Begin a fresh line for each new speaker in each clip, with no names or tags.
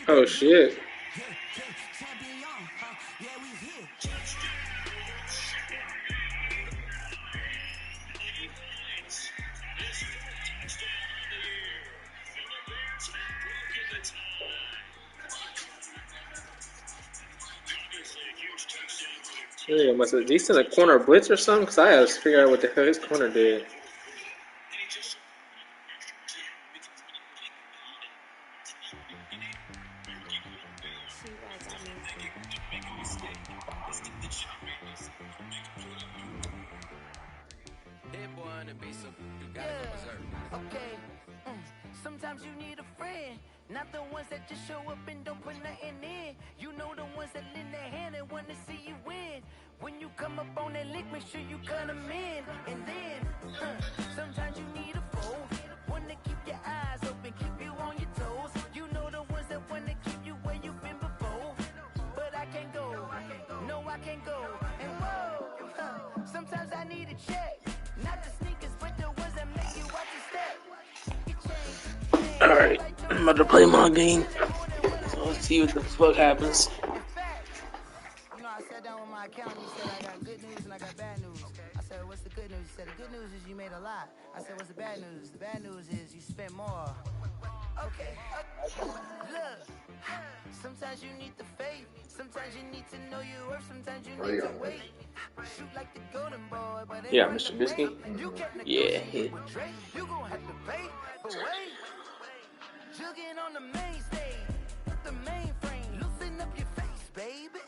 Oh shit. Yeah, must have he sent a corner blitz or something? Cause I had to figure out what the hell his corner did.
Sometimes you need a friend, not the ones that just show up and don't put nothing in. You know the ones that lend their hand and want to see you win. When you come up on that lick, make sure you cut them in. And then, sometimes you need a foe, one to keep your eyes open, keep you on your toes. You know the ones that want to keep you where you've been before. But I can't go, no I can't go. And whoa, sometimes I need a check, not the sneakers, but the ones that make you watch your step.
Alright, I'm about to play my game. So let's see what the fuck happens.
You know, I sat down with my accountant, he said I got good news and I got bad news. I said, what's the good news? He said, the good news is you made a lot. I said, what's the bad news? The bad news is you spent more. Okay. Look, sometimes you need the faith. Sometimes you need to know your worth. Sometimes you need to wait. Shoot like the golden boy, but
yeah, Mr. Biscuit. Yeah.
You gonna have to pay, but wait. Jugging on the main stage, the mainframe, loosen up your face, baby.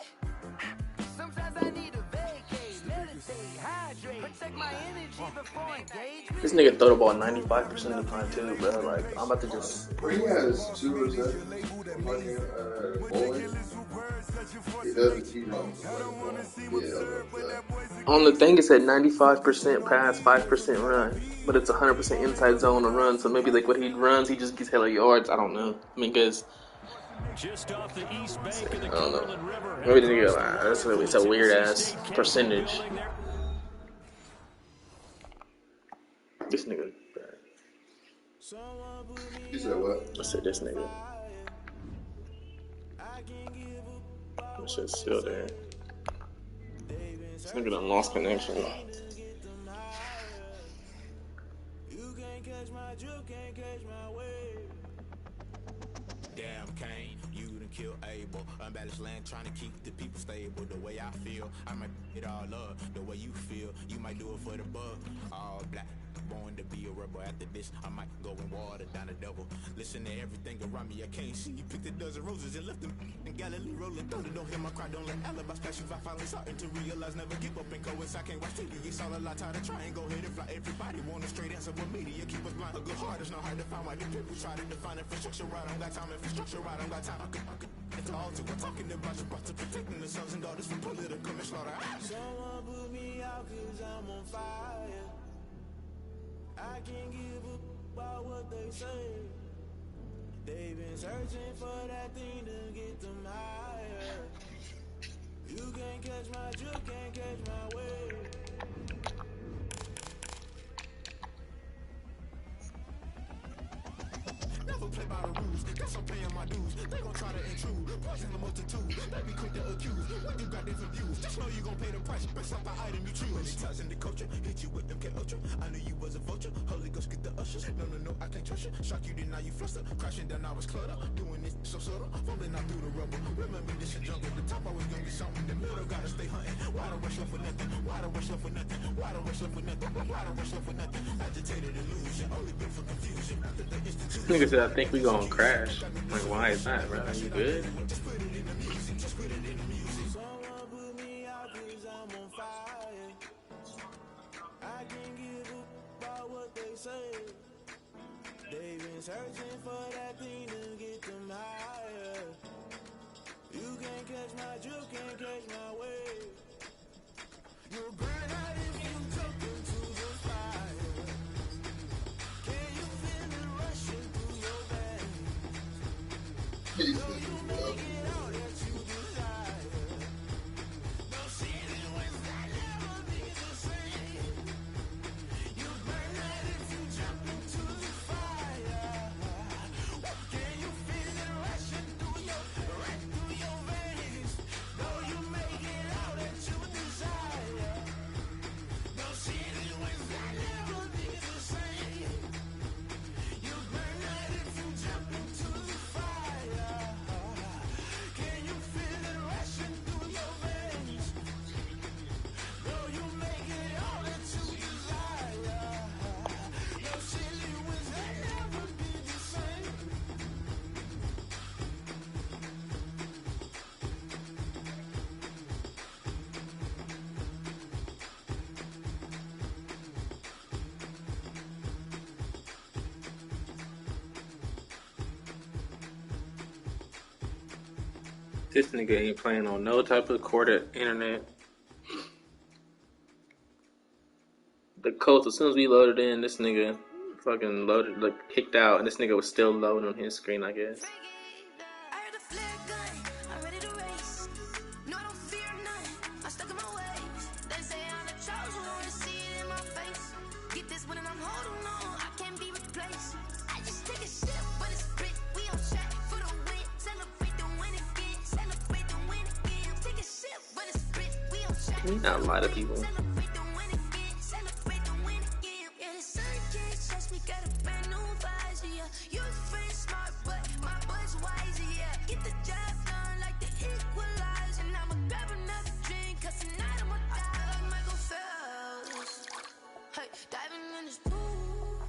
Sometimes I need a vacate, meditate, hydrate, protect my energy before engagement.
This nigga throw the ball 95% of the time too, bro. Like, I'm about to just.
He has 2% bowling. He doesn't keep on.
On the thing, it said 95% pass, 5% run, but it's 100% inside zone to run. So maybe like what he runs, he just gets hella yards. I don't know. I mean, cause I don't know. Maybe the nigga, it's a weird ass percentage. This nigga.
You said what?
I said this nigga. This shit's still there. This nigga done lost connection.
Damn Kane, you done kill Abel. Unbalanced land trying to keep the people stable. The way I feel, I might it all up. The way you feel, you might do it for the bug. All black, born to be a rebel. After this, I might go and water down the devil. Listen to everything around me, I can't see. You picked a dozen roses and left them in Galilee rolling thunder. Don't hear my cry, don't let alibis flash. If I finally starting to realize, never give up and go. I can't watch TV, it's all a lot. Tired of trying, go ahead and fly. Everybody want a straight answer, but media keep us blind. A good heart is not hard to find. Why the people try to define infrastructure right? I don't got time, infrastructure right? I don't got time. I could it's all to I'm talking about you, about to protecting the sons and daughters from political and slaughter.
Someone put me out cause I'm on fire. I can't give a about what they say. They've been searching for that thing to get them higher. You can't catch my drift, can't catch my wave.
Never play by the rules, guess I'm paying my dues. They gon' try to intrude, poison the multitude. They be quick to accuse, when you got different views. Just know you gon' pay the price, based off the item you choose. in the culture, hit you with them ultra. I knew you was a vulture. Holy Ghost get the ushers. No, I can't trust you. Shock you, then now you fluster. Crashing down, I was clutter. Doing this so subtle. Fumbling out through the rubble. Remember this a jungle. The top always gonna be something. The middle gotta stay hunting. Why the rush up for nothing? Why the rush up for nothing? Why the rush up for nothing? Why the rush up for nothing? Agitated illusion. Only been for confusion. After the institution.
Nigga said, I think we gonna crash. I'm like, why is that, bro? Are you good?
Someone put me out 'cause I'm on fire. I can't give a about what they say. They've been searching for that thing to get them higher. You can't catch my drift, can't catch my wave. You'll burn out if you jump into the fire. Can you feel it rushing through your veins?
He
Know
said,
you make it all that you desire. No ceiling was that never be the same. You burn out if you jump into the fire. Can you feel it rushing through your veins? Know you make it all that you desire. No ceiling was that never be the same. You burn out if you jump into the fire. Can you feel it rushing through your veins? Know you make it all that you desire. No ceiling was that never be the same.
This nigga ain't playing on no type of corded internet. The Colts, as soon as we loaded in, this nigga fucking loaded, like, kicked out, and this nigga was still loading on his screen, I guess.
I heard the flare gun, I'm ready to race. No, I don't fear none, I'm stuck in my ways. They say I'm the chosen one, to see it in my face. Get this one and I'm holding on, I can't be replaced. I just take a sip, but it's split, we on track for the win. Celebrate the win again, celebrate the win again. Take a sip, but it's split, we on track.
Can we not lie to people?
Celebrate the win again, celebrate the win again. Yeah, the sun can't touch me, got a brand new visor, yeah. You friend smart, but my boy's wiser, yeah. Get the job done like the equalizer. And I'ma grab another drink, 'cause tonight I'ma die like Michael Phelps. Hey, diving in this pool,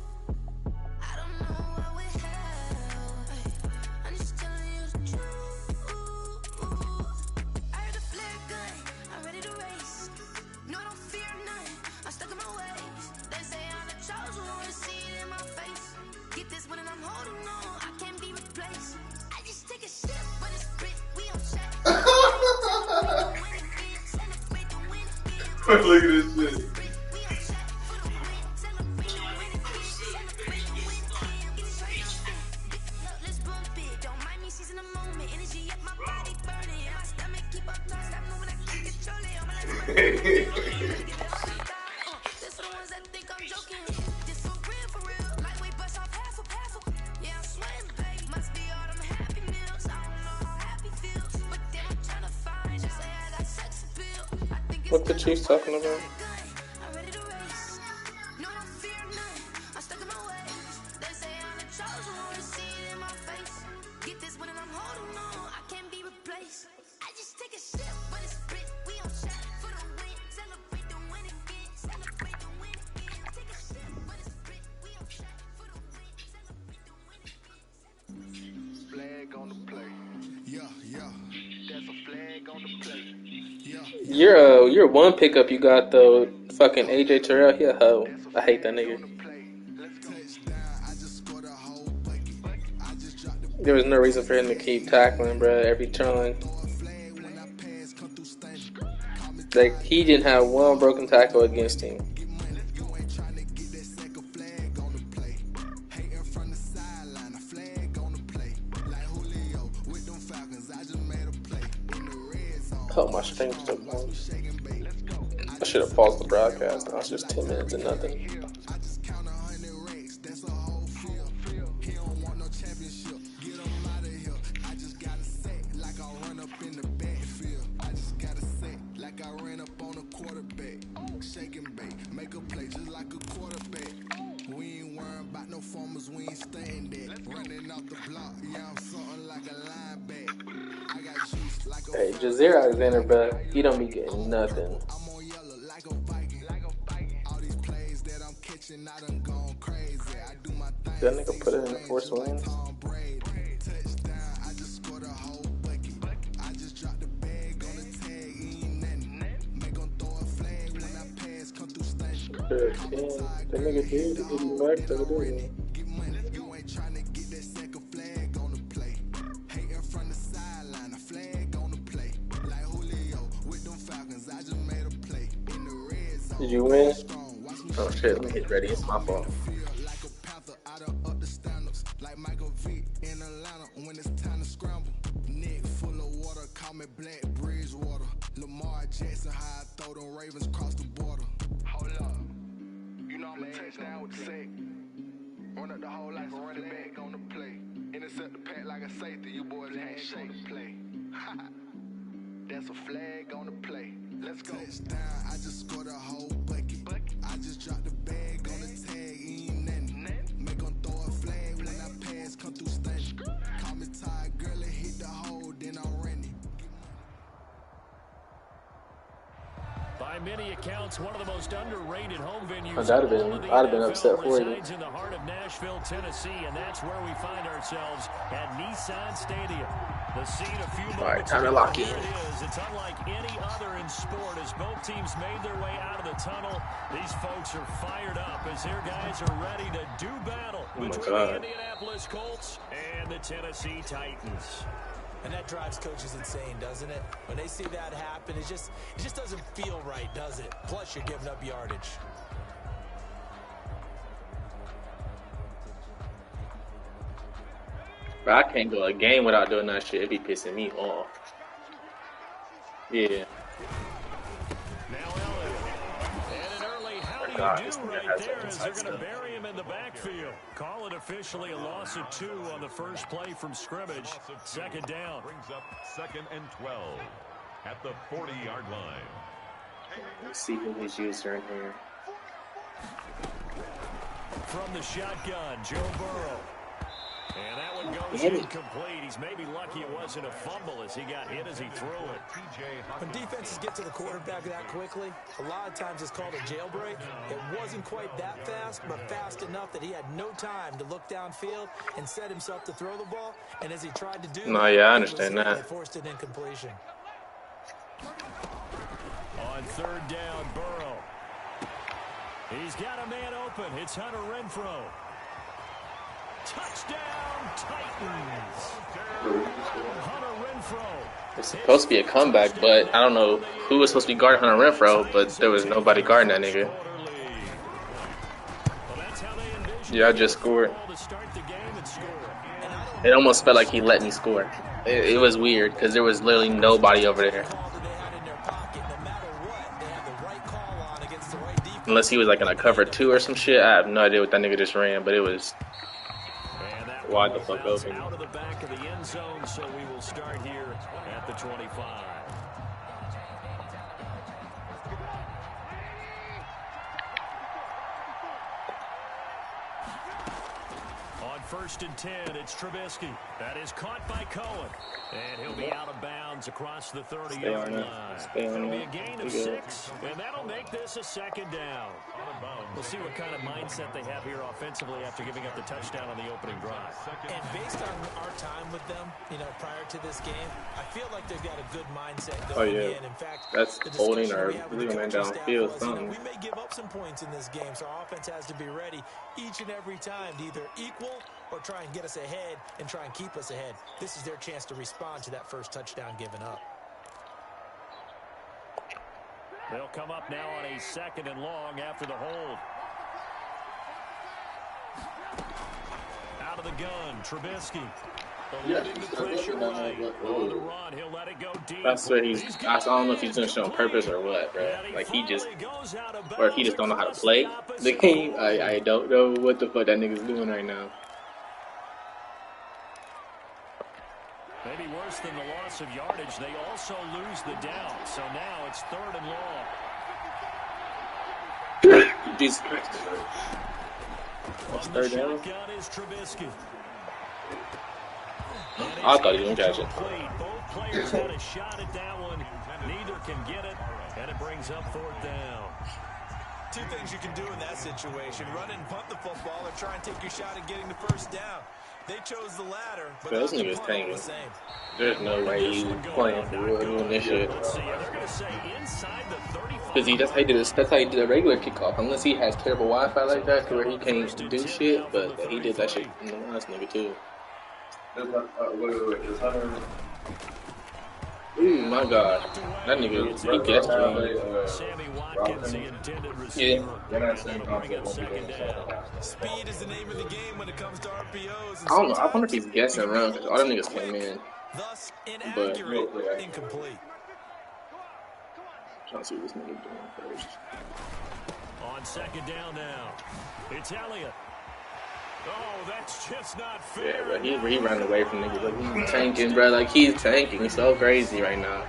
I don't know what we have. Hey, I'm just telling you the truth. I heard the flare gun, I'm ready to race. No, I don't fear none, I'm stuck in my ways. They say I'm the chosen one, to see it in my face. Get this one and I'm holding on, I can't be replaced. I just take a sip, but it's split, we on track. Celebrate the win again, celebrate the win again.
Look at this shit.
We on track for the win, celebrate the win again, celebrate the win again. Get straight fit. Look, let's bump it. Don't mind me seizing the moment. Energy up my body burning. My stomach keep up, don't stop moving. I can't control it. All my life this for the ones that think I'm joking. This for real. Lightweight bust off half a. Yeah, I'm sweating, babe. Must be all them happy meals. I don't know how happy feels, but then I'm trying to find. Just say I got sex appeal. I think it's
What the Chiefs talking about?
I'm ready to race. No, I don't fear none. I'm stuck in my ways. They say I'm the chosen one, to see it in my face. Get this one and I'm holding on, I can't be replaced. I just take a sip, but it's split. We on track for the win. Celebrate the win again. Celebrate the win again. Take a sip, but it's split. We on track for the win. Celebrate the win again.
Flag on the play. Yeah. That's a flag on the play. Yeah.
Your one pickup you got though, fucking AJ Terrell, he a hoe. I hate that nigga. There was no reason for him to keep tackling, bro, every turn. Like, he didn't have one broken tackle against him. Oh, my stream's still going. I should have paused the broadcast. Now it's just 10 minutes and nothing.
Like I ran up on a quarterback. Shake like a quarterback. We ain't worrying about no formers, we ain't staying there. Running off the block, yeah, I'm something like a linebacker. I got juice like a
Hey,
fountain.
Jazeer Alexander, bro, he don't be getting nothing.
I'm on yellow like a Viking. All these plays that I'm catching, I done gone crazy. I do my
That
thing,
nigga
six
put it in the
rings
Force
just like
Wins.
Tom Brady. Touchdown, I just scored a whole bucket. I just dropped the bag on the tag, ain't nothing. Make 'em throw a flag when I pass, come through stunning.
That nigga did get his max, though, didn't he?
Get money, you ain't trying to get that second flag on the play. Hating from the sideline, a flag on the play. Like Julio with them Falcons, I just made a play. In the red zone,
Did you win?
strong, watch me
Oh shit, let me get ready. It's my fault.
feel like a panther, I done up the standards. Like Michael Vick in Atlanta when it's time to scramble. Neck full of water, call me Black Bridgewater. Lamar Jackson, how I throw them Ravens across the border. Hold up, you know I'm a touchdown with the sack. Run up the hole like a running back on the play. Intercept the pack like a safety, you boys ain't shake the play. That's a flag on the play. Let's go. Touchdown, I just scored a whole bucket. I just dropped the bag on the tag, ain't nothing. Make 'em throw a flag when I pass, come through stunning. Call me Ty Gurley, hit the hole, then I'm running.
By many accounts, one of the most underrated home venues
I'd have been
NFL
upset for you.
resides in the heart of Nashville, Tennessee, and that's where we find ourselves at Nissan Stadium. The scene a few moments
All right, time to
ago,
lock
here
in.
it is. It's unlike any other in sport as both teams made their way out of the tunnel. These folks are fired up as their guys are ready to do battle between the Indianapolis Colts and the Tennessee Titans.
And that drives coaches insane, doesn't it? When they see that happen, it just doesn't feel right, does it? Plus, you're giving up yardage.
Bro, I can't go a game without doing that shit. It be pissing me off. Yeah.
Now Elliott. And an early how do
God,
you
this
do
nigga
right
has
there
some
as they're
inside
going to
stuff.
bury him in the backfield. Call it officially a loss of 2 on the first play from scrimmage. Second down.
Brings up 2nd and 12 at the 40-yard line.
Let's see who he's using in here.
From the shotgun, Joe Burrow. And that one goes
Damn it.
incomplete. He's maybe lucky it wasn't a fumble as he got hit as he threw it.
When defenses get to the quarterback that quickly, a lot of times it's called a jailbreak. It wasn't quite that fast, but fast enough that he had no time to look downfield and set himself to throw the ball. And as he tried to do
No,
that,
yeah, I
he
understand
was hit.
that.
They forced an incompletion.
On third down, Burrow. He's got a man open. It's Hunter Renfrow. Touchdown, Titans. Hunter Renfrow.
It's supposed to be a comeback, but I don't know who was supposed to be guarding Hunter Renfrow, but there was nobody guarding that nigga. Yeah, I just scored. It almost felt like he let me score. It was weird because there was literally nobody over there. Unless he was like in a cover 2 or some shit. I have no idea what that nigga just ran, but it was wide the fuck open.
Out of the back of the end zone, so we will start here at the 25. On 1st and 10, it's Trubisky. That is caught by Cohen. And he'll be out of bounds across the 30-yard line. It'll be a gain of 6, and that'll make this a second down. We'll see what kind of mindset they have here offensively after giving up the touchdown on the opening drive.
And based on our time with them, prior to this game, I feel like they've got a good mindset going in. In fact,
that's
the
holding
discussion
or
we had with the
leaving man
coaching staff
downfield.
was,
Something.
we may give up some points in this game, so our offense has to be ready each and every time to either equal or try and get us ahead and try and keep us ahead. This is their chance to respond to that first touchdown given up.
They'll come up now on a 2nd and long after the hold. Out of the gun, Trubisky. Eluding the pressure right. On the run, he'll let it go deep.
That's where I don't know if he's doing shit on purpose or what, bro. Like or if he just don't know how to play the game. I don't know what the fuck that nigga's doing right now.
Maybe worse than the loss of yardage, they also lose the down. So now it's 3rd and long.
Jesus Christ. What's third down? I thought he was going to catch it.
Both players had a shot at that one. Neither can get it, and it brings up fourth down.
Two things you can do in that situation: run and punt the football, or try and take your shot at getting the first down. They chose the latter, but
this nigga's tanking. There's no way he's playing for real doing this shit. Because that's how he did a regular kickoff. Unless he has terrible Wi-Fi like that to where he can't do shit, but he did that shit in the last nigga too.
Wait, is Hunter?
Ooh, my God. That nigga, he guessed
Yeah. They're not saying
speed is the name of the game when it comes to RPOs.
I don't know. I wonder if he's guessing around because all them niggas came in.
Thus,
But
inaccurate, incomplete.
Trying to see what this nigga doing first.
On second down now, it's Elliott. Oh, that's just not fair.
Yeah, bro, he ran away from niggas. Like, he's tanking, bro. Like, he's tanking. He's so crazy right now.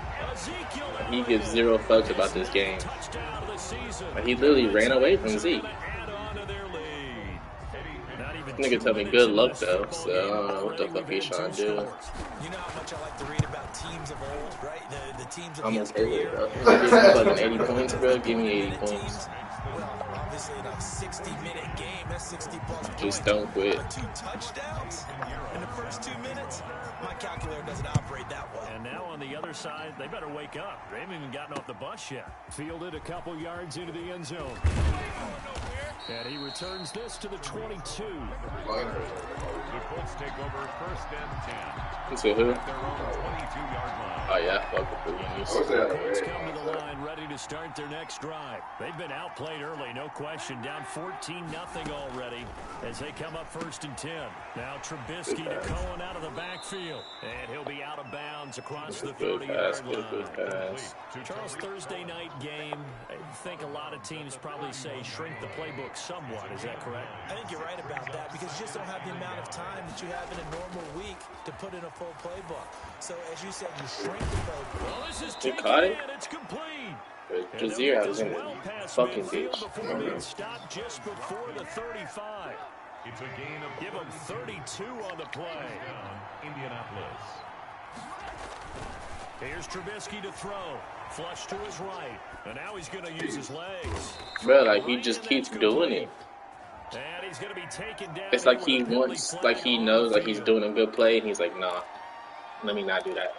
He gives zero fucks about this game. Like, he literally ran away from Zeke. This nigga told me good luck, though, so I don't know what the fuck he's trying to do.
You know how much I like to read about teams of old, right? The teams of
I'm okay with it, bro. Give me fucking 80 points, bro. Give me 80 points.
Well, obviously, in a 60-minute game, that's 60 plus points.
Just don't quit.
2 touchdowns in the first 2 minutes? My calculator doesn't operate that well.
And now on the other side, they better wake up. They haven't even gotten off the bus yet. Fielded a couple yards into the end zone. And he returns this to the 22.
The Colts take over first and 10.
So who?
Their own 22-yard line.
Oh, yeah. Fuck the
Colts come to the line ready to start their next drive. They've been outplayed early, no question. Down 14-0 already as they come up first and 10. Now Trubisky to Cohen out of the backfield. And he'll be out of bounds across the 30-yard line. Charles, Thursday night game. I think a lot of teams probably say shrink the playbook somewhat. Is that correct?
I think you're right about that because you just don't have the amount of time that you have in a normal week to put in a full playbook. So, as you said, you shrink the playbook.
Well, this is
He caught it?
it's complete.
Jazeera was in the fucking bitch.
Stopped just before the 35.
It's a gain of
Give him 32 on the play.
Indianapolis.
Here's Trubisky to throw. Flush to his right. And now he's going to use his legs.
Bro, like, he just keeps doing it.
And he's going to be taken down.
It's like he wants, like, he knows, like, he's doing a good play, and he's like, nah, let me not do that.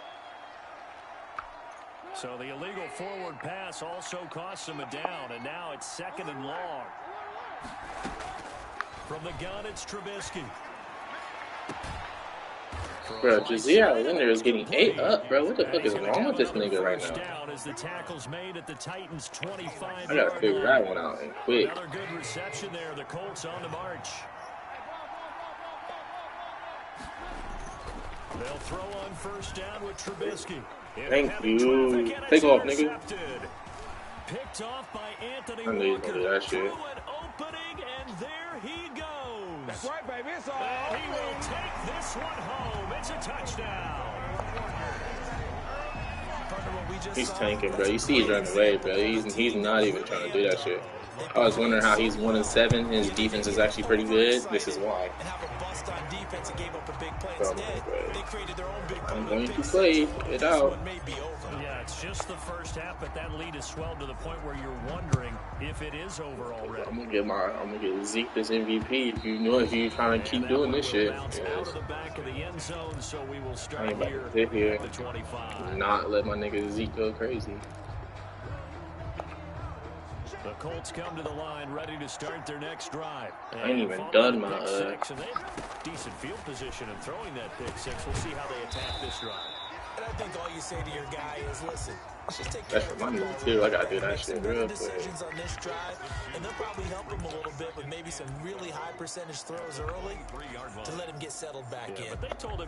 So the illegal forward pass also costs him a down, and now it's second and long. From the gun, it's Trubisky.
Bro, Jazeera Alexander is getting 8 up, bro. What the fuck is wrong with this nigga right now?
As the tackle's made at the Titans 25.
I gotta figure that one out and quick.
Another good reception there. The Colts on the march. They'll throw on first down with Trubisky.
Thank you. Take off, nigga.
Picked off by Anthony
I knew you was gonna do that shit.
Opening, and there he goes.
That's right, baby. It's all
And he will take this one home. It's a touchdown.
He's tanking, bro. You see he's running away, bro. He's not even trying to do that shit. I was wondering how he's 1-7. His defense is actually pretty good. This is why. I'm going to play it out.
Yeah, it's just the first half, but that lead has swelled to the point where you're wondering if it is over already.
I'm gonna get Zeke this MVP if you're trying to keep doing this shit. Yes. I ain't about to sit here and not let my nigga Zeke go crazy.
The Colts come to the line, ready to start their next drive.
I ain't even done my
decent field position in throwing that pick six. We'll see how they attack this drive.
And I think all you say to your guy is, listen, just take
that's for my move too. I gotta do that shit real quick.
On this drive, and they'll probably help him a little bit with maybe some really high percentage throws early to let him get settled back in.
But they told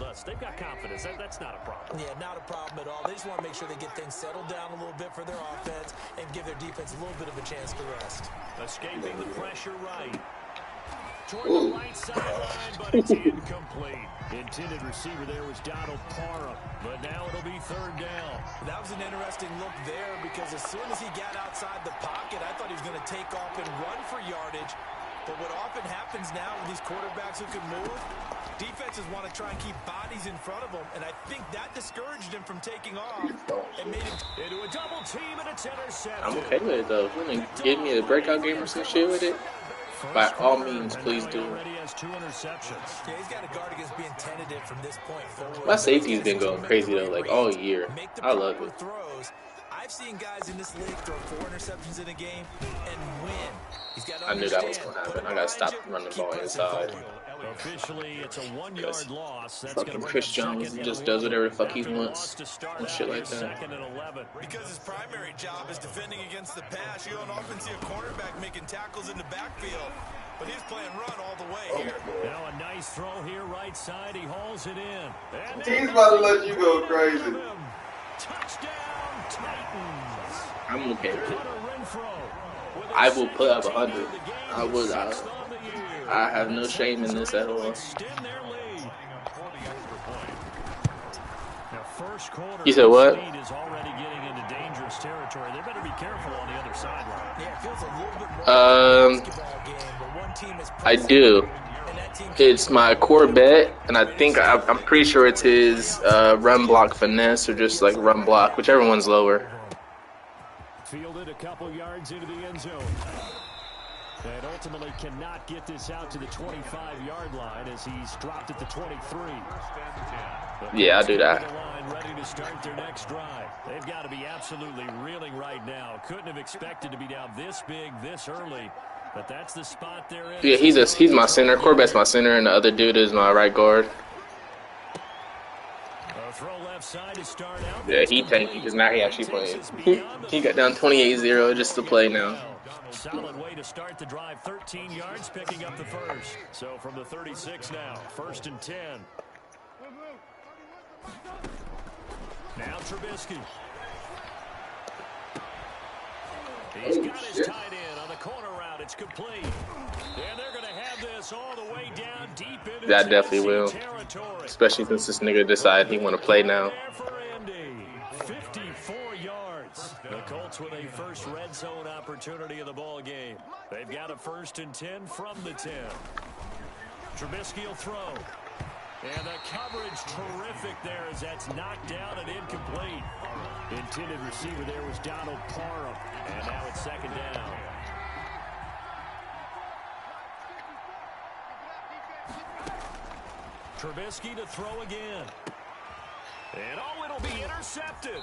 us they've got confidence. That's not a problem.
Yeah, not a problem at all. They just want to make sure they get things settled down a little bit for their offense and give their defense a little bit of a chance to rest.
Escaping the pressure right. Toward the right sideline, but it's incomplete. Intended receiver there was Donald Parham, but now it'll be third down.
That was an interesting look there because as soon as he got outside the pocket, I thought he was going to take off and run for yardage. But what often happens now with these quarterbacks who can move, defenses want to try and keep bodies in front of them, and I think that discouraged him from taking off. It made him
into a double team, and it's intercepted.
I'm okay with it though. If you want to give me a breakout game or some shit with it, by all means, please do.
Already has 2 interceptions.
Yeah, he's got a guard against being tentative from this point forward.
My safety's been going crazy though, like all year. I love it.
Throws. I've seen guys in this league throw 4 interceptions in a game and win. He's got to
I knew that was going to happen. I got to stop running the ball inside.
Officially, it's a 1-yard loss. That's
fucking Chris Jones just does whatever the fuck he wants and shit like that.
Because his primary job is defending against the pass, you don't often see a cornerback making tackles in the backfield. But he's playing run all the way here.
Now a nice throw here, right side. He hauls it in.
He's about to let you go crazy.
Touchdown, Titans.
I'm okay with it. I will put up 100. I have no shame in this at all. You said what? I do. It's my core bet, and I think I'm pretty sure it's his run block finesse or just like run block, whichever one's lower.
Fielded a couple yards into the end zone. And ultimately cannot get this out to the 25-yard line as he's dropped at the 23.
Yeah, I'll do that.
Ready to start their next drive. They've got to be absolutely reeling right now. Couldn't have expected to be down this big, this early. But that's the spot they're in.
Yeah, he's my center. Corbett's my center, and the other dude is my right guard.
Throw left side to start out.
Yeah, he tanky because now he actually playing. He got down 28-0 just to play now.
Solid way to start the drive. 13 yards, picking up the first. So from the 36 now, 1st and 10. Now Trubisky. He's got his tight end on the corner route. It's complete. And they're going to have this all the way down deep into
that definitely will.
Territory.
Especially since this nigga decided he want to play now.
54 yards. The Colts with a first red zone opportunity in the ball game. They've got a 1st and 10 from the 10. Trubisky will throw. And the coverage terrific there as that's knocked down and incomplete. Intended receiver there was Donald Parham. And now it's 2nd down. Trubisky to throw again. And oh, it'll be intercepted.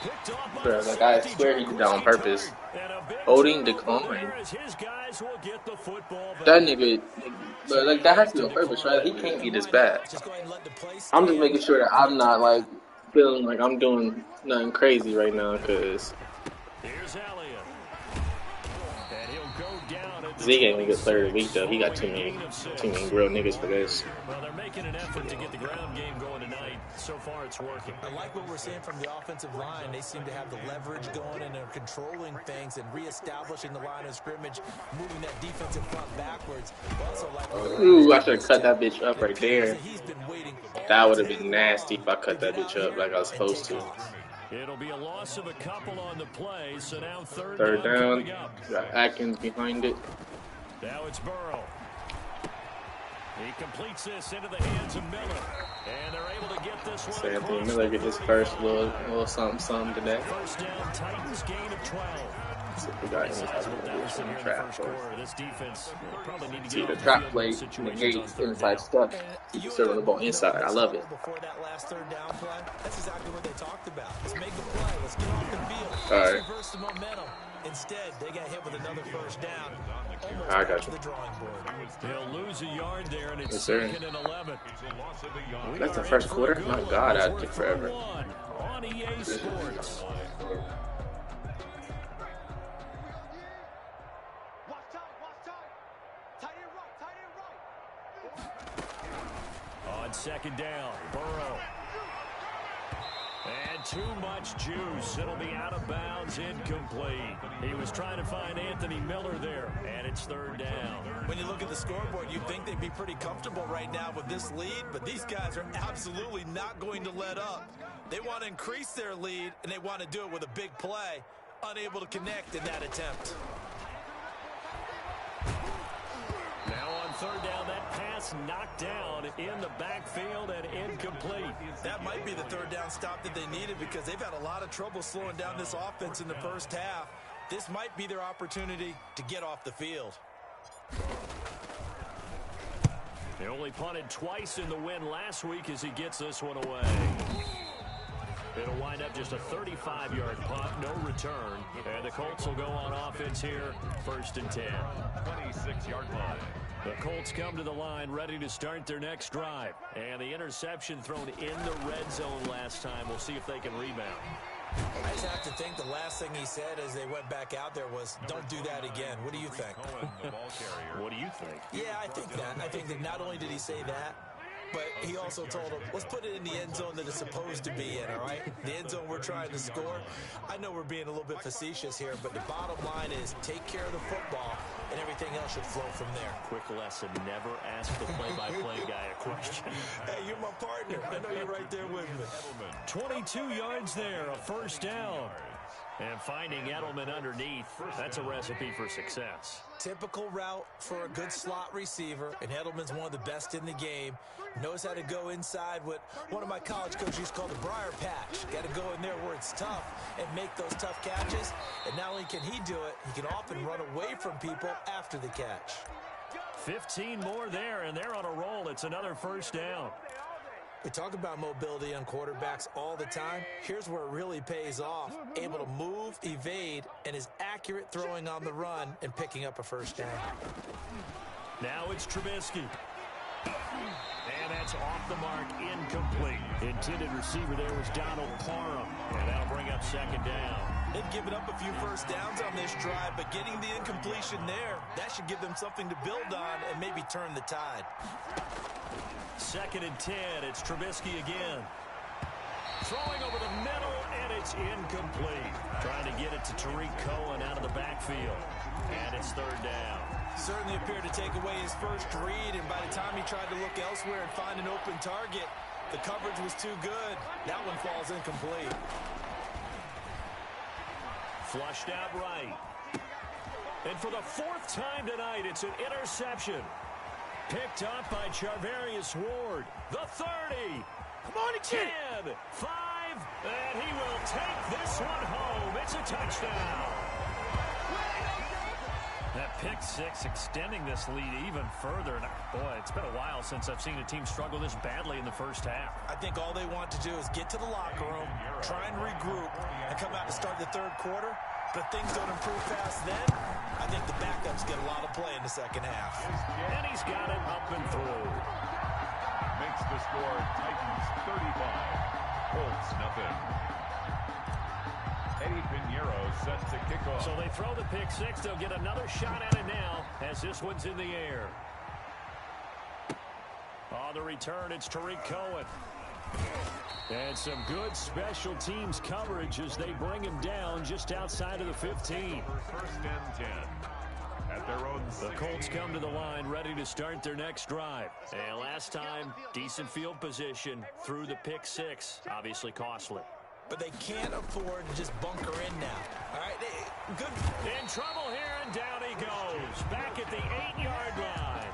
Picked off by
Bro, like I swear he did that on purpose. Holding decline. That nigga, bro, like that has to be on purpose, right? He can't be this bad. I'm just making sure that I'm not like feeling like I'm doing nothing crazy right now, cause Zeke ain't gonna get 3rd of the week though. He got too many real niggas for this.
Well, they're making an effort to get the ground game going tonight. So far, it's working.
I like what we're seeing from the offensive line. They seem to have the leverage going, and they're controlling things and reestablishing the line of scrimmage, moving that defensive front backwards. Also, like
ooh, I should have cut that bitch up right there. That would have been nasty if I cut that bitch up like I was supposed to.
It'll be a loss of a couple on the play, so now
3rd down. Got Atkins behind it.
Now it's Burrow. He completes this into the hands of Miller. And they're able to get this one.
So Anthony Miller get his first little something today.
1st down, Titans gain of 12.
See if we got any type of trap.
This defense probably need to
see the trap play, negate inside stuff. Keep serving the ball inside. I love it.
Before that last 3rd down play, that's exactly what they talked about. Let's make the play. Let's get off the field.
All right.
Let's reverse the momentum. Instead, they got hit with another 1st down.
I got you.
The drawing board.
They'll lose a yard there, and it's
yes, sir.
2nd and 11.
That's the 1st quarter? My God, I took forever.
On EA Sports. On 2nd down, Burrow. And too much juice. It'll be out of bounds, incomplete. He was trying to find Anthony Miller there, and it's 3rd down.
When you look at the scoreboard, you'd think they'd be pretty comfortable right now with this lead, but these guys are absolutely not going to let up. They want to increase their lead, and they want to do it with a big play. Unable to connect in that attempt.
pass knocked down in the backfield and incomplete.
That might be the third down stop that they needed because they've had a lot of trouble slowing down this offense in the first half. This might be their opportunity to get off the field.
They only punted twice in the win last week as he gets this one away. It'll wind up just a 35-yard punt, no return. And the Colts will go on offense here, 1st and 10.
26-yard line.
The Colts come to the line ready to start their next drive. And the interception thrown in the red zone last time. We'll see if they can rebound.
I just have to think the last thing he said as they went back out there was, don't do that again. What do you think?
What do you think?
Yeah, I think that. I think that not only did he say that, but he also told him, let's put it in the end zone that it's supposed to be in, all right? The end zone we're trying to score. I know we're being a little bit facetious here, but the bottom line is take care of the football, and everything else should flow from there.
Quick lesson, never ask the play-by-play guy a question.
Hey, you're my partner. I know you're right there with me.
22 yards there, a 1st down. And finding Edelman underneath, that's a recipe for success.
Typical route for a good slot receiver, and Edelman's one of the best in the game. Knows how to go inside what one of my college coaches used to call the briar patch. Got to go in there where it's tough and make those tough catches. And not only can he do it, he can often run away from people after the catch.
15 more there, and they're on a roll. It's another 1st down.
We talk about mobility on quarterbacks all the time. Here's where it really pays off. Able to move, evade, and is accurate throwing on the run and picking up a 1st down.
Now it's Trubisky. And that's off the mark, incomplete. Intended receiver there was Donald Parham. And that'll bring up 2nd down.
They've given up a few 1st downs on this drive, but getting the incompletion there, that should give them something to build on and maybe turn the tide.
2nd and 10. It's Trubisky again. Throwing over the middle, and it's incomplete. Trying to get it to Tariq Cohen out of the backfield. And it's 3rd down.
Certainly appeared to take away his first read, and by the time he tried to look elsewhere and find an open target, the coverage was too good. That one falls incomplete.
Flushed out right. And for the 4th time tonight, it's an interception. Picked up by Charvarius Ward. The 30.
Come on,
10, 5, and he will take this one home. It's a touchdown. That pick 6 extending this lead even further. And boy, it's been a while since I've seen a team struggle this badly in the first half.
I think all they want to do is get to the locker room, try and regroup, and come out to start the 3rd quarter. But if things don't improve fast then, I think the backups get a lot of play in the 2nd half.
And he's got it up and through.
Makes the score Titans 35, Colts nothing. Eddie Pinheiro set to kick off.
So they throw the pick 6. They'll get another shot at it now as this one's in the air. On the return, it's Tariq Cohen. And some good special teams coverage as they bring him down just outside of the 15.
1st and 10. At their own
the Colts come to the line ready to start their next drive. And last time, decent field position through the pick 6. Obviously costly.
But they can't afford to just bunker in now. All right, good.
In trouble here, and down he goes. Back at the 8-yard line.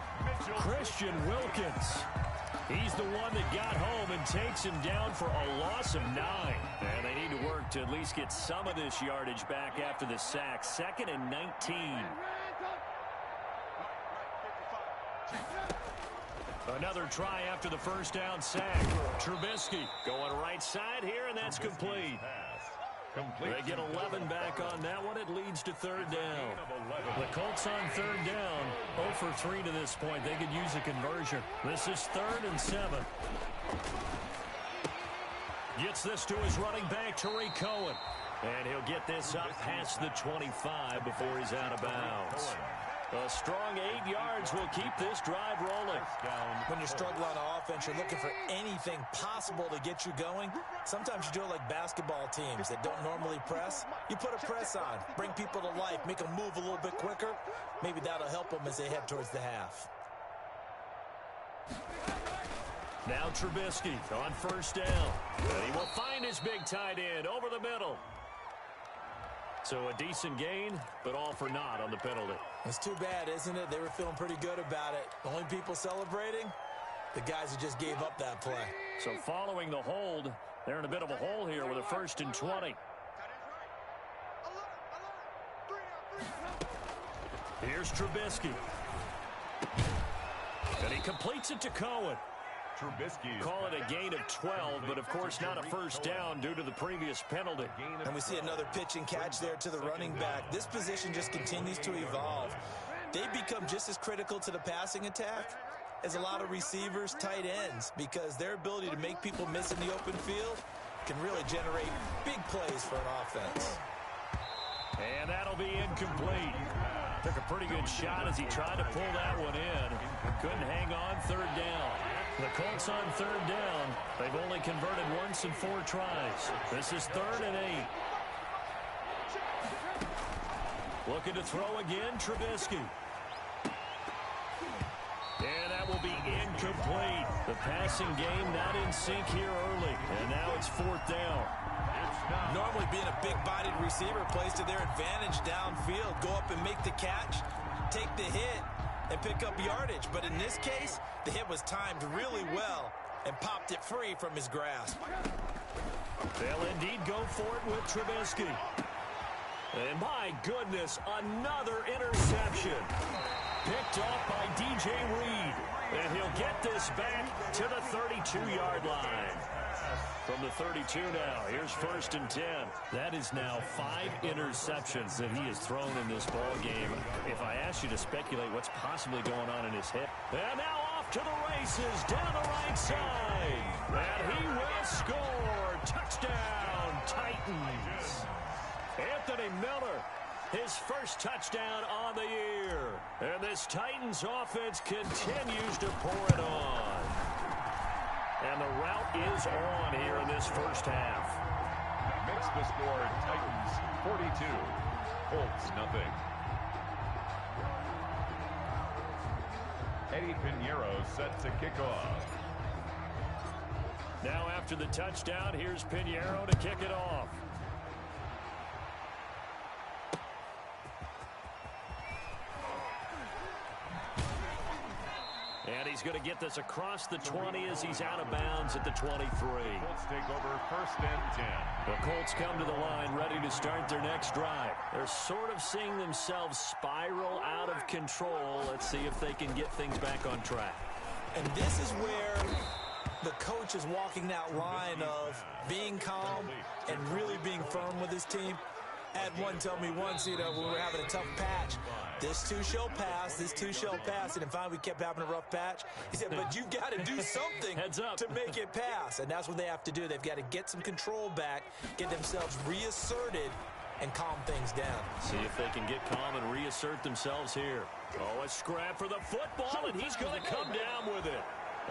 Christian Wilkins. He's the one that got home and takes him down for a loss of 9. And they need to work to at least get some of this yardage back after the sack. 2nd and 19. Another try after the 1st down sack. Trubisky going right side here, and that's complete. They get 11 back on that one. It leads to 3rd down. The Colts on 3rd down. 0 for 3 to this point. They could use a conversion. This is 3rd and 7. Gets this to his running back, Tariq Cohen. And he'll get this up past the 25 before he's out of bounds. A strong 8 yards will keep this drive rolling.
When you struggle on offense, you're looking for anything possible to get you going. Sometimes you do it like basketball teams that don't normally press. You put a press on, bring people to life, make them move a little bit quicker. Maybe that'll help them as they head towards the half.
Now Trubisky on 1st down. And he will find his big tight end over the middle. So a decent gain, but all for naught on the penalty.
It's too bad, isn't it? They were feeling pretty good about it. The only people celebrating, the guys who just gave up that play.
So following the hold, they're in a bit of a hole here with a 1st and 20. Here's Trubisky. And he completes it to Cohen.
Trubisky.
Call it a gain of 12, but of course not a first down due to the previous penalty.
And we see another pitch and catch there to the running back. This position just continues to evolve. They become just as critical to the passing attack as a lot of receivers, tight ends, because their ability to make people miss in the open field can really generate big plays for an offense.
And that'll be incomplete. Took a pretty good shot as he tried to pull that one in. Couldn't hang on 3rd down. The Colts on 3rd down. They've only converted once in 4 tries. This is 3rd and 8. Looking to throw again, Trubisky. And that will be incomplete. The passing game not in sync here early. And now it's 4th down.
Normally being a big-bodied receiver plays to their advantage downfield. Go up and make the catch, take the hit, and pick up yardage. But in this case, the hit was timed really well and popped it free from his grasp.
They'll indeed go for it with Trubisky. And my goodness, another interception. Picked off by DJ Reed. And he'll get this back to the 32-yard line. From the 32 now, here's 1st and 10. That is now 5 interceptions that he has thrown in this ball game. If I asked you to speculate what's possibly going on in his head. And now off to the races down the right side. And he will score. Touchdown, Titans. Anthony Miller, his first touchdown on the year. And this Titans offense continues to pour it on. And the route is on here in this first half.
Makes the score Titans 42, Colts nothing. Eddie Pinheiro set to kick off.
Now after the touchdown, here's Pinheiro to kick it off. And he's going to get this across the 20 as he's out of bounds at the 23.
Colts take over 1st and 10.
The Colts come to the line ready to start their next drive. They're sort of seeing themselves spiral out of control. Let's see if they can get things back on track.
And this is where the coach is walking that line of being calm and really being firm with his team. Had one tell me once, when we were having a tough patch, this too shall pass, this too shall pass. And finally, we kept having a rough patch. He said, but you got to do something to make it pass. And that's what they have to do. They've got to get some control back, get themselves reasserted, and calm things down.
See if they can get calm and reassert themselves here. Oh, a scrap for the football, and he's going to come down with it.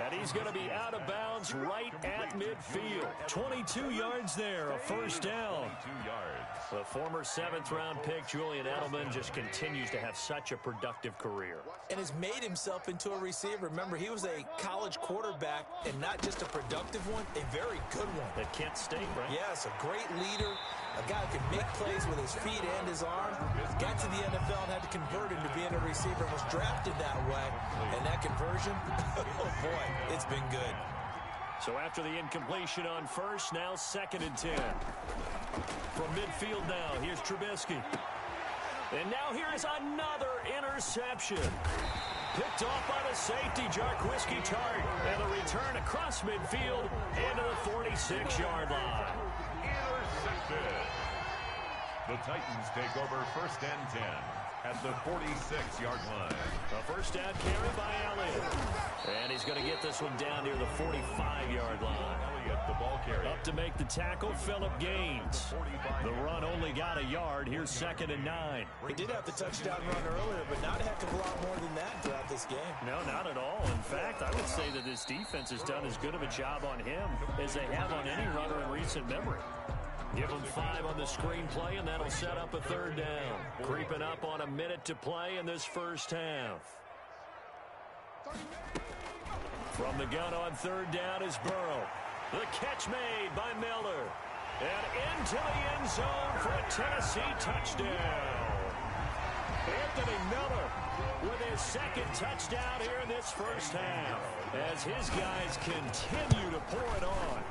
And he's going to be out of bounds right at midfield. 22 yards there, a first down.
2 yards.
The former 7th-round pick, Julian Edelman, just continues to have such a productive career.
And has made himself into a receiver. Remember, he was a college quarterback, and not just a productive one, a very good one.
At Kent State, right?
Yes, a great leader, a guy who can make plays with his feet and his arm. Got to the NFL and had to convert into being a receiver and was drafted that way. And that conversion, oh boy, it's been good.
So after the incompletion on first, now 2nd and 10. From midfield now, here's Trubisky. And now here is another interception. Picked off by the safety, Jarquiski Tart. And the return across midfield into the 46-yard line.
Intercepted. The Titans take over 1st and 10 at the 46-yard line.
A first down carry by Elliott. And he's going to get this one down near the 45-yard line.
Elliott, the ball carrier.
Up to make the tackle, Phillip Gaines. The run only got a yard. Here's 2nd and 9.
He did have the touchdown run earlier, but not a heck of a lot more than that throughout this game.
No, not at all. In fact, I would say that this defense has done as good of a job on him as they have on any runner in recent memory. Give him 5 on the screenplay, and that'll set up a 3rd down. Creeping up on a minute to play in this first half. From the gun on 3rd down is Burrow. The catch made by Miller. And into the end zone for a Tennessee touchdown. Anthony Miller with his second touchdown here in this first half as his guys continue to pour it on.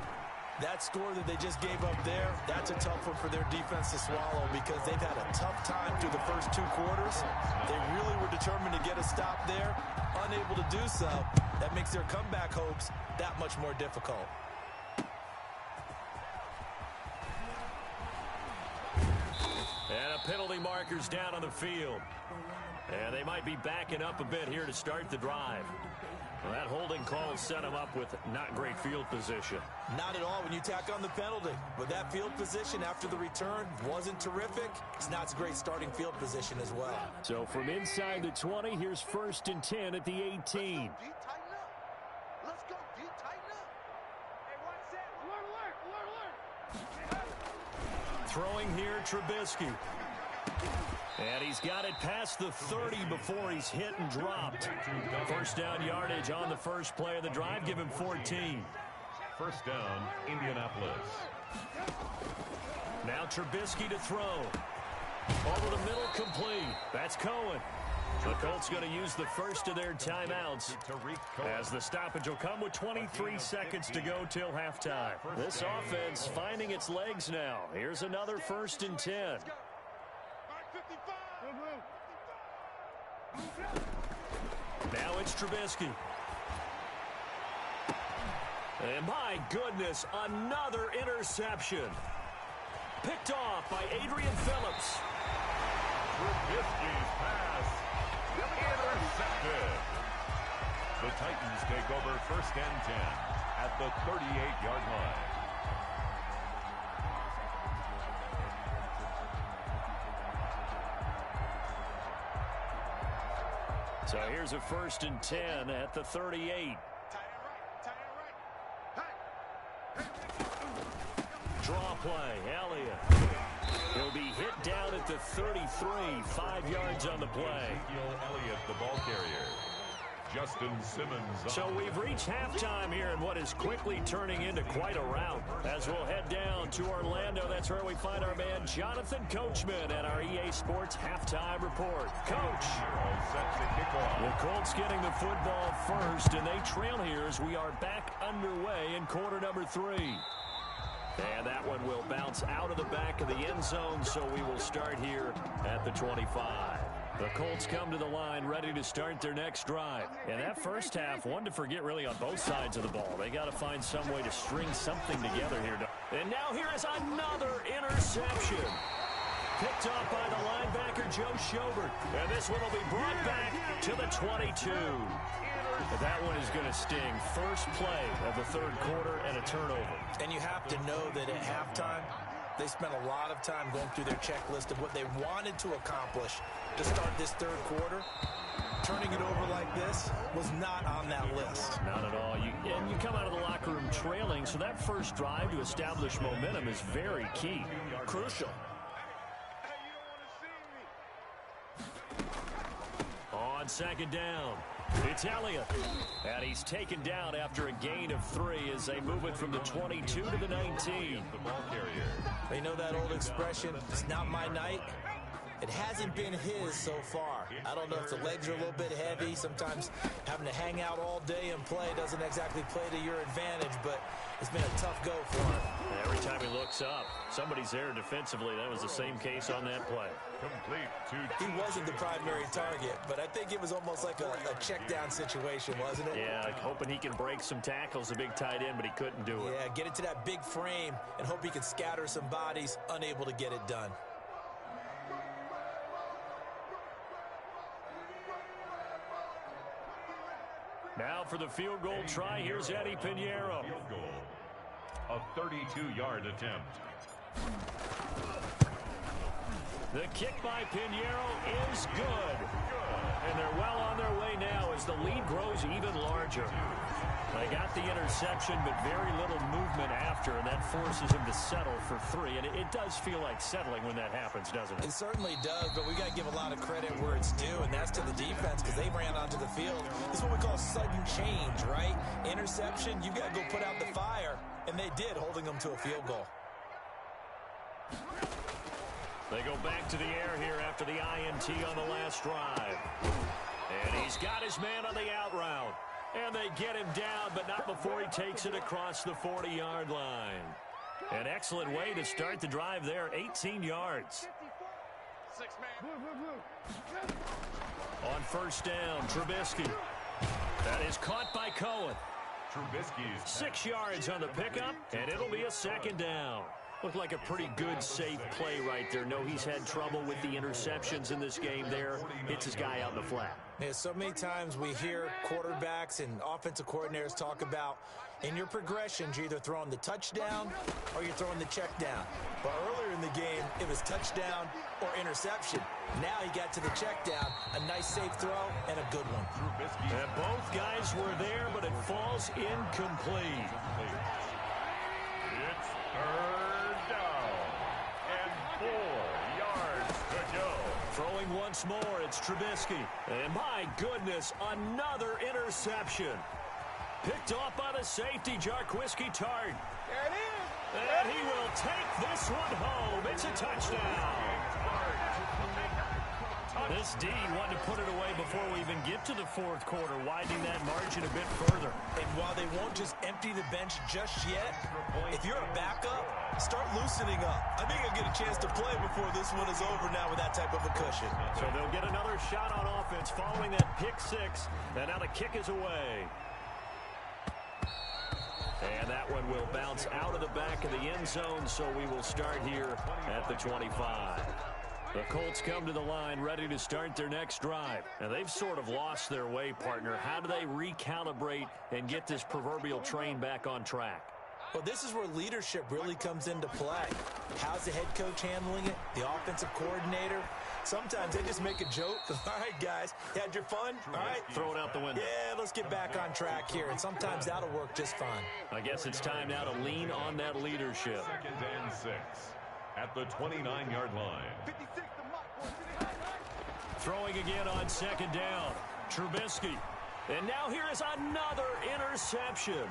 That score that they just gave up there, that's a tough one for their defense to swallow because they've had a tough time through the first 2 quarters. They really were determined to get a stop there, unable to do so. That makes their comeback hopes that much more difficult.
And a penalty marker's down on the field. And they might be backing up a bit here to start the drive. Well, that holding call set him up with not great field position.
Not at all when you tack on the penalty. But that field position after the return wasn't terrific. It's not great starting field position as well.
So from inside the 20, here's 1st and 10 at the 18.
Let's go, D. Tighten up. Let's go, D. Tighten up. Hey, one set. Alert, alert, alert, alert.
Throwing here, Trubisky. And he's got it past the 30 before he's hit and dropped. First down yardage on the first play of the drive. Give him 14.
First down, Indianapolis.
Now Trubisky to throw. Over the middle, complete. That's Cohen. The Colts going to use the first of their timeouts as the stoppage will come with 23 seconds to go till halftime. This offense finding its legs now. Here's another 1st and 10. Now it's Trubisky. And my goodness, another interception. Picked off by Adrian Phillips.
Trubisky's pass intercepted. The Titans take over 1st and 10 at the 38-yard line.
So here's a 1st and 10 at the 38. Draw play, Elliott. He'll be hit down at the 33, 5 yards on the play.
Elliott, the ball carrier. Justin Simmons.
So we've reached halftime here in what is quickly turning into quite a rout. As we'll head down to Orlando, that's where we find our man Jonathan Coachman at our EA Sports Halftime Report. Coach. The Colts getting the football first, and they trail here as we are back underway in quarter number 3. And that one will bounce out of the back of the end zone, so we will start here at the 25. The Colts come to the line ready to start their next drive. And that first half, one to forget really on both sides of the ball. They got to find some way to string something together here. And now here is another interception. Picked off by the linebacker, Joe Schobert. And this one will be brought back to the 22. But that one is going to sting. First play of the 3rd quarter and a turnover.
And you have to know that at halftime, they spent a lot of time going through their checklist of what they wanted to accomplish to start this 3rd quarter. Turning it over like this was not on that list.
Not at all. And you come out of the locker room trailing, so that first drive to establish momentum is very key.
Crucial.
On 2nd down, it's Elliott. And he's taken down after a gain of 3 as they move it from the 22 to the 19.
The ball carrier.
They know that old expression, it's not my night. It hasn't been his so far. I don't know if the legs are a little bit heavy. Sometimes having to hang out all day and play doesn't exactly play to your advantage, but it's been a tough go for him.
And every time he looks up, somebody's there defensively. That was the same case on that play.
Complete to
He wasn't the primary target, but I think it was almost like a check down situation, wasn't it?
Yeah, like hoping he can break some tackles, a big tight end, but he couldn't do it.
Yeah, get into that big frame and hope he can scatter some bodies, unable to get it done.
Now for the field goal try, here's Eddie Pinheiro.
field goal. A 32-yard attempt.
The kick by Pinheiro is good. And they're well on their way now as the lead grows even larger. They got the interception, but very little movement after, and that forces them to settle for 3. And it does feel like settling when that happens, doesn't it?
It certainly does, but we got to give a lot of credit where it's due, and that's to the defense because they ran onto the field. This is what we call sudden change, right? Interception, you got to go put out the fire, and they did, holding them to a field goal.
They go back to the air here after the INT on the last drive. And he's got his man on the out route. And they get him down, but not before he takes it across the 40-yard line. An excellent way to start the drive there, 18 yards. On first down, Trubisky. That is caught by Cohen. 6 yards on the pickup, and it'll be a second down. Looked like a pretty good, safe play right there. No, he's had trouble with the interceptions in this game there. Hits his guy out in the flat.
Yeah, so many times we hear quarterbacks and offensive coordinators talk about in your progressions, you're either throwing the touchdown or you're throwing the check down. But earlier in the game, it was touchdown or interception. Now he got to the check down, a nice safe throw, and a good one.
And both guys were there, but it falls incomplete.
It's third down and 4 yards to go.
Throwing once more, it's Trubisky. And my goodness, another interception. Picked off by the safety, Jarquiski Tart.
There it is.
And he will take this one home. It's a touchdown. This D wanted to put it away before we even get to the fourth quarter, widening that margin a bit further.
And while they won't just empty the bench just yet, if you're a backup, start loosening up. I think he'll get a chance to play before this one is over now with that type of a cushion.
So they'll get another shot on offense following that pick six. And now the kick is away. And that one will bounce out of the back of the end zone, so we will start here at the 25. The Colts come to the line ready to start their next drive. And they've sort of lost their way, partner. How do they recalibrate and get this proverbial train back on track?
Well, this is where leadership really comes into play. How's the head coach handling it? The offensive coordinator? Sometimes they just make a joke. All right, guys, you had your fun? All right.
Throw it out the window.
Yeah, let's get back on track here. And sometimes that'll work just fine.
I guess it's time now to lean on that leadership.
2nd and 6 at the 29-yard line.
Throwing again on second down. Trubisky. And now here is another interception.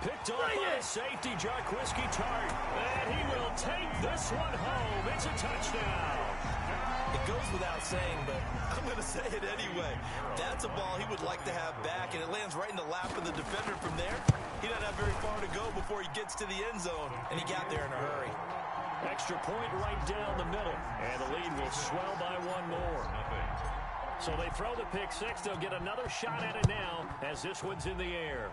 Picked off by the safety, Jarquiski Tart. And he will take this one home. It's a touchdown.
It goes without saying, but I'm going to say it anyway. That's a ball he would like to have back, and it lands right in the lap of the defender from there. He doesn't have very far to go before he gets to the end zone, and he got there in a hurry.
Extra point right down the middle, and the lead will swell by one more. So they throw the pick six. They'll get another shot at it now as this one's in the air.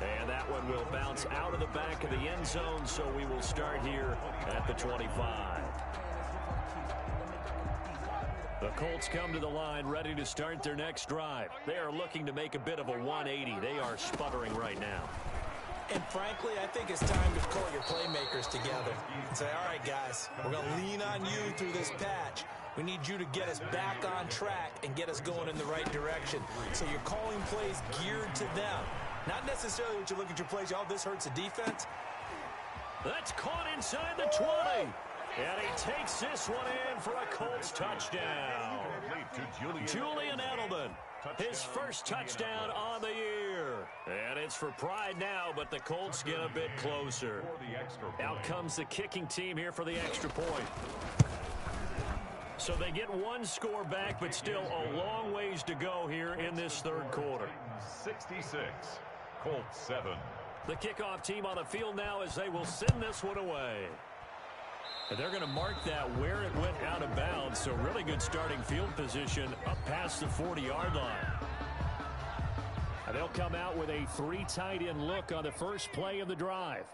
And that one will bounce out of the back of the end zone, so we will start here at the 25. The Colts come to the line ready to start their next drive. They are looking to make a bit of a 180. They are sputtering right now.
And frankly, I think it's time to call your playmakers together and say, all right, guys, we're going to lean on you through this patch. We need you to get us back on track and get us going in the right direction. So you're calling plays geared to them. Not necessarily what you look at your plays, oh, this hurts the defense.
That's caught inside the 20. And he takes this one in for a Colts touchdown. Julian Edelman, his first touchdown on the year. And it's for pride now, but the Colts get a bit closer. Out comes the kicking team here for the extra point. So they get one score back, but still a long ways to go here in this third quarter.
66, Colts 7.
The kickoff team on the field now as they will send this one away. And they're going to mark that where it went out of bounds, so really good starting field position up past the 40-yard line. And they'll come out with a 3 tight end look on the first play of the drive.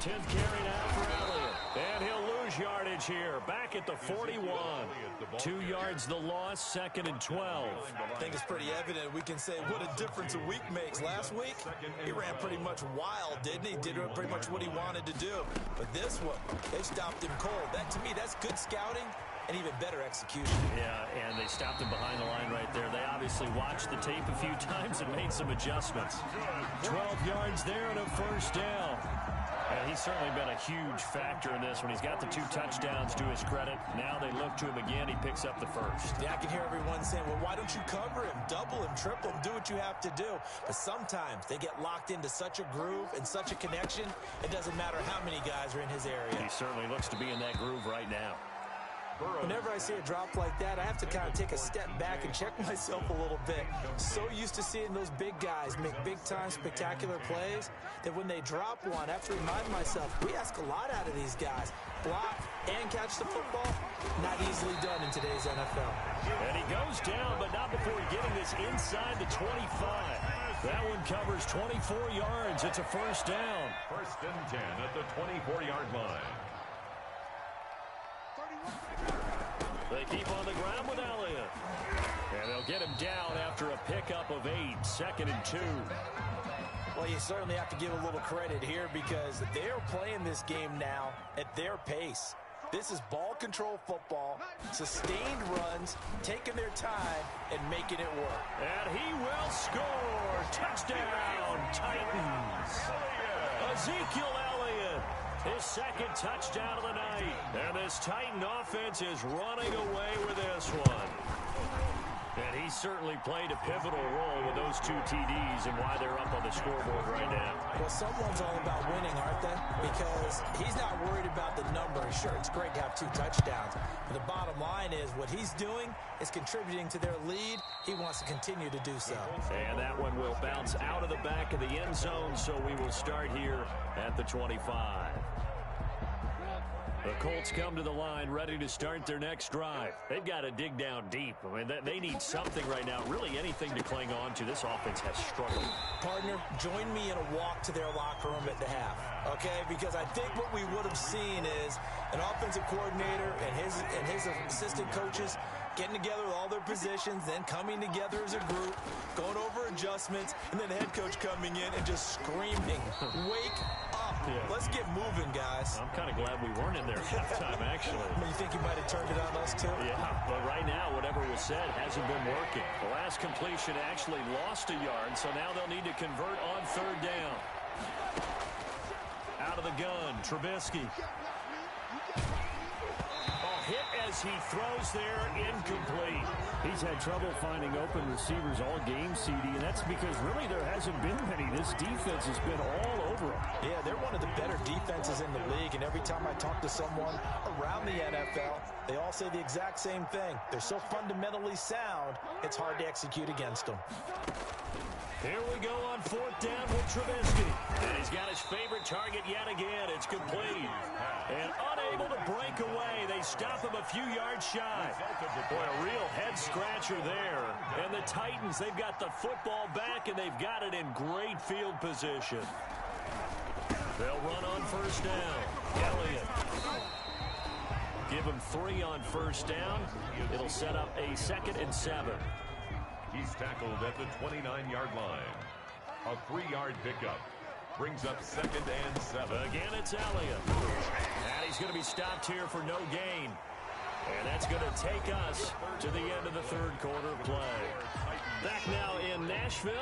10th carry now for Elliott. And he'll lose yardage here. Back at the 41. 2 yards the loss, 2nd and 12.
I think it's pretty evident. We can say what a difference a week makes. Last week, he ran pretty much wild, didn't he? Did pretty much what he wanted to do. But this one, they stopped him cold. That, to me, that's good scouting and even better execution.
Yeah, and they stopped him behind the line right there. They obviously watched the tape a few times and made some adjustments. 12 yards there and a first down. And he's certainly been a huge factor in this one. He's got the 2 touchdowns to his credit. Now they look to him again. He picks up the first.
Yeah, I can hear everyone saying, well, why don't you cover him, double him, triple him, do what you have to do. But sometimes they get locked into such a groove and such a connection, it doesn't matter how many guys are in his area.
He certainly looks to be in that groove right now.
Whenever I see a drop like that, I have to kind of take a step back and check myself a little bit. So used to seeing those big guys make big-time spectacular plays that when they drop one, I have to remind myself, we ask a lot out of these guys. Block and catch the football, not easily done in today's NFL.
And he goes down, but not before getting this inside the 25. That one covers 24 yards. It's a first down.
1st and 10 at the 24-yard line.
They keep on the ground with Elliott. And they'll get him down after a pickup of 8. 2nd and 2.
Well, you certainly have to give a little credit here because they're playing this game now at their pace. This is ball control football, sustained runs, taking their time, and making it work.
And he will score. Touchdown, Titans. Ezekiel Elliott, his 2nd touchdown of the night. And this Titan offense is running away with this one. And he certainly played a pivotal role with those 2 TDs and why they're up on the scoreboard right now.
Well, someone's all about winning, aren't they? Because he's not worried about the number. Sure, it's great to have 2 touchdowns. But the bottom line is what he's doing is contributing to their lead. He wants to continue to do so.
And that one will bounce out of the back of the end zone, so we will start here at the 25. The Colts come to the line ready to start their next drive. They've got to dig down deep. I mean, they need something right now, really anything to cling on to. This offense has struggled.
Partner, join me in a walk to their locker room at the half, okay? Because I think what we would have seen is an offensive coordinator and his assistant coaches getting together with all their positions, then coming together as a group, going over adjustments, and then the head coach coming in and just screaming, wake up. Yeah. Let's get moving, guys.
I'm kind of glad we weren't in there halftime, actually.
You think he might have turned it on us, too?
Yeah, but right now, whatever was said hasn't been working. The last completion actually lost a yard, so now they'll need to convert on 3rd down. Out of the gun, Trubisky. Hit as he throws there, incomplete.
He's had trouble finding open receivers all game, CD, and that's because really there hasn't been many. This defense has been all over him.
Yeah, they're one of the better defenses in the league, and every time I talk to someone around the NFL, they all say the exact same thing. They're so fundamentally sound, it's hard to execute against them.
Here we go on 4th down with Trubisky. And he's got his favorite target yet again. It's complete. And unable to break away. They stop him a few yards shy. Boy, a real head-scratcher there. And the Titans, they've got the football back, and they've got it in great field position. They'll run on 1st down. Elliott. Give him 3 on 1st down. It'll set up a 2nd and 7.
He's tackled at the 29-yard line. A 3-yard pickup brings up 2nd and 7.
Again, it's Elliott. And he's going to be stopped here for no gain. And that's going to take us to the end of the 3rd quarter of play. Back now in Nashville.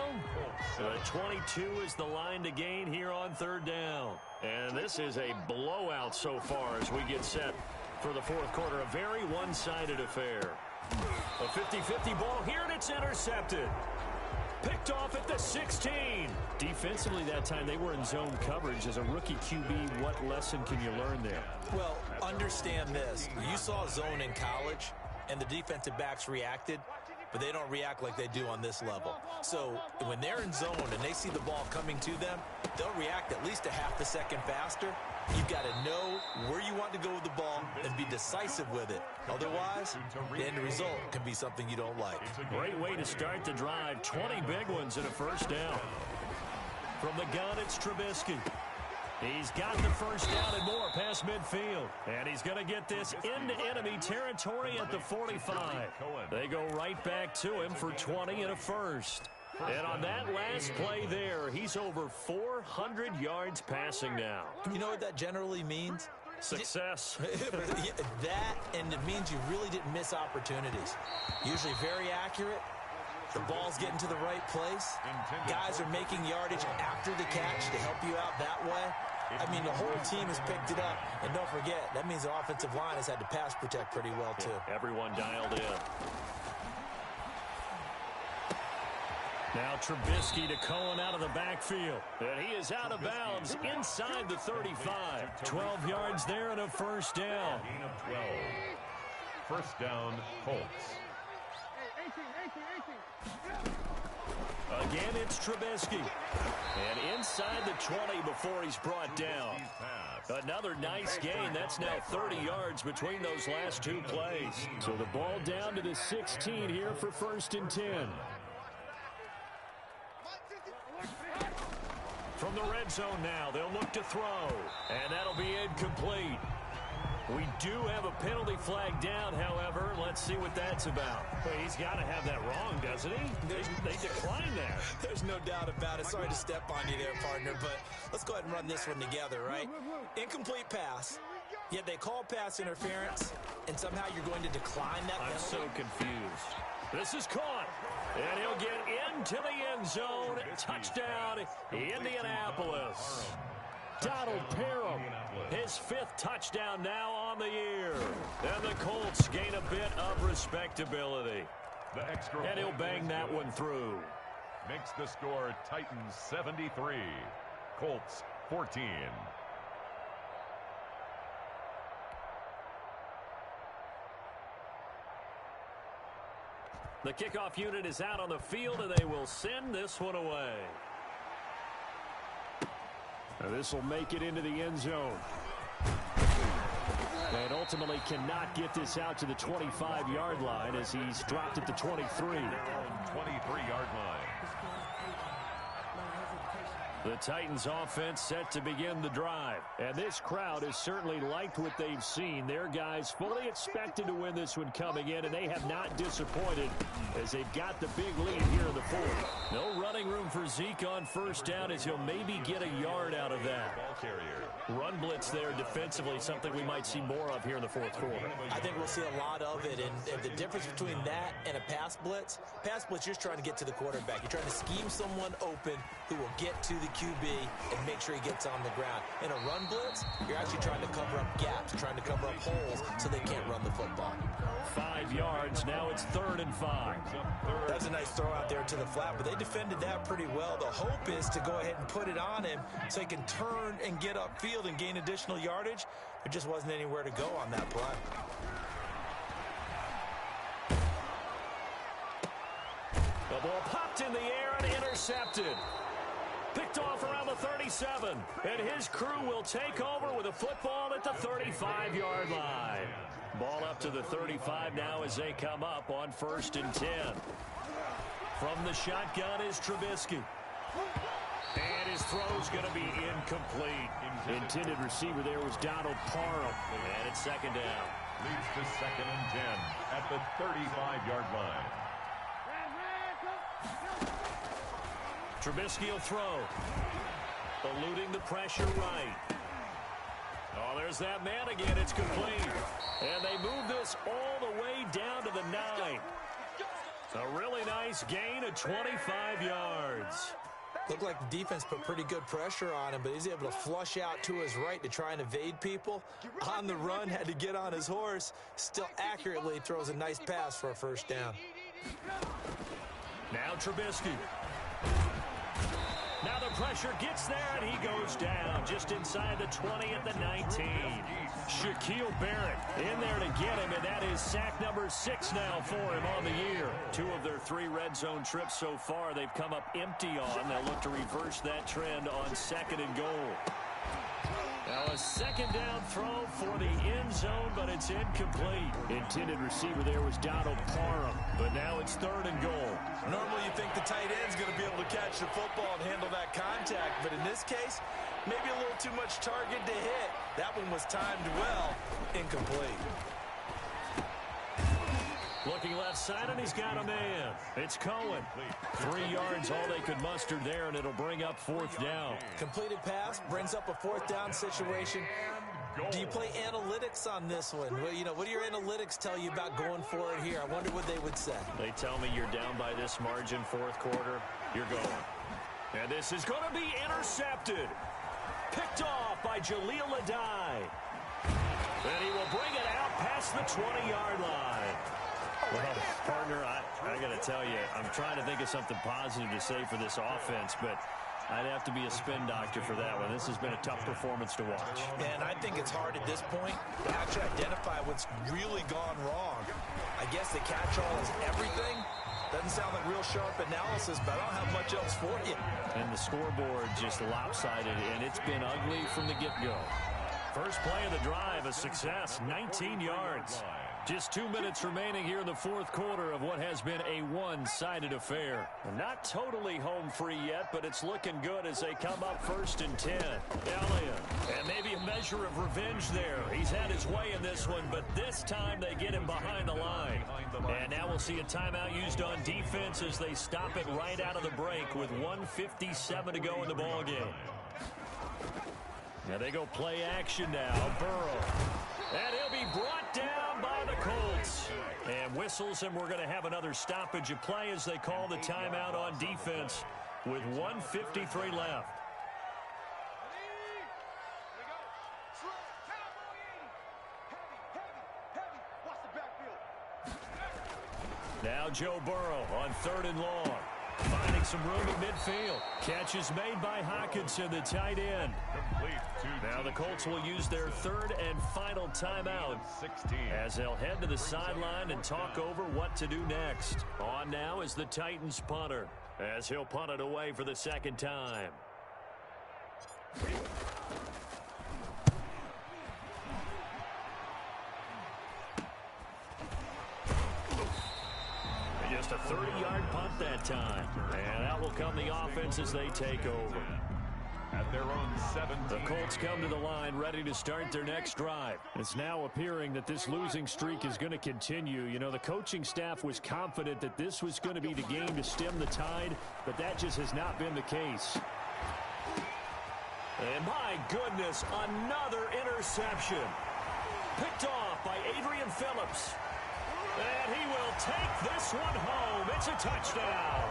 22 is the line to gain here on 3rd down. And this is a blowout so far as we get set for the 4th quarter. A very one-sided affair. A 50-50 ball here, and it's intercepted. Picked off at the 16.
Defensively that time, they were in zone coverage. As a rookie QB, what lesson can you learn there?
Well, understand this. You saw zone in college, and the defensive backs reacted, but they don't react like they do on this level. So when they're in zone and they see the ball coming to them, they'll react at least a half a second faster. You've got to know where you want to go with the ball and be decisive with it. Otherwise, the end result can be something you don't like.
Great way to start the drive. 20 big ones and a 1st down. From the gun, it's Trubisky. He's got the 1st down and more past midfield. And he's going to get this into enemy territory at the 45. They go right back to him for 20 and a 1st. And on that last play there, he's over 400 yards passing now.
You know what that generally means?
Success.
That, and it means you really didn't miss opportunities. Usually very accurate. The ball's getting to the right place. Guys are making yardage after the catch to help you out that way. I mean, the whole team has picked it up. And don't forget, that means the offensive line has had to pass protect pretty well, too.
Yeah, everyone dialed in. Now Trubisky to Cohen out of the backfield. And he is out of bounds inside the 35. 12 yards there and a first down.
Gain of 12. First down, Colts.
Again, it's Trubisky. And inside the 20 before he's brought down. Another nice gain. That's now 30 yards between those last two plays.
So the ball down to the 16 here for 1st and 10.
From the red zone now, they'll look to throw. And that'll be incomplete. We do have a penalty flag down, however. Let's see what that's about. Well, he's got to have that wrong, doesn't he? They declined that.
There's no doubt about it. Sorry to step on you there, partner, but let's go ahead and run this one together, right? Incomplete pass, yet they call pass interference, and somehow you're going to decline that penalty?
I'm so confused. This is caught, and he'll get into the end zone. Touchdown, Indianapolis.
Donald Parham.
His 5th touchdown now on the year. And the Colts gain a bit of respectability.
The extra
and he'll bang that one through.
Makes the score Titans 73, Colts 14.
The kickoff unit is out on the field, and they will send this one away.
This will make it into the end zone. And ultimately cannot get this out to the 25-yard line as he's dropped at the 23.
23-yard line.
The Titans offense set to begin the drive.
And this crowd has certainly liked what they've seen. Their guys fully expected to win this one coming in, and they have not disappointed as they've got the big lead here in the 4th.
No running room for Zeke on first down as he'll maybe get a yard out of that.
Ball carrier.
Run blitz there defensively, something we might see more of here in the 4th quarter.
I think we'll see a lot of it, and the difference between that and a pass blitz, you're just trying to get to the quarterback. You're trying to scheme someone open who will get to the QB and make sure he gets on the ground. In a run blitz, you're actually trying to cover up gaps, trying to cover up holes so they can't run the football.
5 yards, now it's 3rd and 5.
That's a nice throw out there to the flat, but they defended that pretty well. The hope is to go ahead and put it on him so he can turn and get upfield and gain additional yardage. There just wasn't anywhere to go on that play.
The ball popped in the air and intercepted. Picked off around the 37, and his crew will take over with a football at the 35-yard line. Ball up to the 35 now as they come up on 1st and 10. From the shotgun is Trubisky. And his throw's going to be incomplete.
Intended receiver there was Donald Parham.
And it's 2nd down.
Leads to 2nd and 10 at the 35-yard line.
Trubisky will throw. Eluding the pressure right. Oh, there's that man again. It's complete. And they move this all the way down to the 9. A really nice gain of 25 yards.
Looked like the defense put pretty good pressure on him, but he's able to flush out to his right to try and evade people. On the run, had to get on his horse. Still accurately throws a nice pass for a first down.
Now Trubisky. Now the pressure gets there, and he goes down just inside the 20 at the 19. Shaquille Barrett in there to get him, and that is sack number 6 now for him on the year. 2 of their 3 red zone trips so far they've come up empty on. They'll look to reverse that trend on 2nd and goal. Now a 2nd down throw for the end zone, but it's incomplete.
Intended receiver there was Donald Parham,
but now it's 3rd and goal.
Normally you think the tight end's going to be able to catch the football and handle that contact, but in this case, maybe a little too much target to hit. That one was timed well. Incomplete.
Looking left side, and he's got a man. It's Cohen. 3 yards, all they could muster there, and it'll bring up 4th down.
Completed pass brings up a 4th down situation. Do you play analytics on this one? Well, you know, what do your analytics tell you about going for it here? I wonder what they would say.
They tell me you're down by this margin, 4th quarter, you're going. And this is going to be intercepted.
Picked off by Jaleel Adai. And he will bring it out past the 20-yard line. Well, partner, I got to tell you, I'm trying to think of something positive to say for this offense, but I'd have to be a spin doctor for that one. This has been a tough performance to watch.
And I think it's hard at this point to actually identify what's really gone wrong. I guess the catch-all is everything. Doesn't sound like real sharp analysis, but I don't have much else for you.
And the scoreboard just lopsided, and it's been ugly from the get-go. First play of the drive, a success, 19 yards. Just 2 minutes remaining here in the fourth quarter of what has been a one-sided affair. Not totally home free yet, but it's looking good as they come up 1st and 10. Elliott, and maybe a measure of revenge there. He's had his way in this one, but this time they get him behind the line. And now we'll see a timeout used on defense as they stop it right out of the break with 1:57 to go in the ballgame. Now they go play action now. Burrow. And he'll be brought down by the Colts. And whistles, and we're going to have another stoppage of play as they call the timeout on defense with 1:53 left. Now Joe Burrow on 3rd and long. Finding some room in midfield. Catch is made by Hockenson, the tight end. Now the Colts will use their 3rd and final timeout as they'll head to the sideline and talk over what to do next. On now is the Titans punter as he'll punt it away for the 2nd time. Just a 30-yard punt that time. And out will come the offense as they take over.
At their own 17.
The Colts come to the line ready to start their next drive. It's now appearing that this losing streak is going to continue. You know, the coaching staff was confident that this was going to be the game to stem the tide, but that just has not been the case. And my goodness, another interception. Picked off by Adrian Phillips. And he will take this one home. It's a touchdown.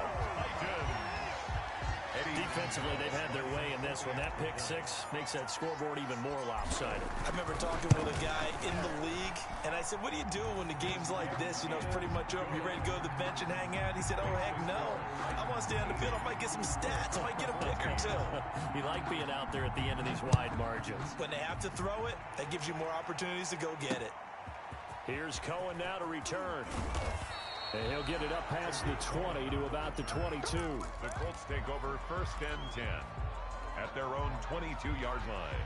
Defensively, they've had their way in this one. That pick six makes that scoreboard even more lopsided.
I remember talking with a guy in the league, and I said, what do you do when the game's like this? You know, it's pretty much over. You ready to go to the bench and hang out? He said, oh, heck no. I want to stay on the field. I might get some stats. I might get a pick or two.
You like being out there at the end of these wide margins.
When they have to throw it, that gives you more opportunities to go get it.
Here's Cohen now to return. And he'll get it up past the 20 to about the 22.
The Colts take over 1st and 10 at their own 22-yard line.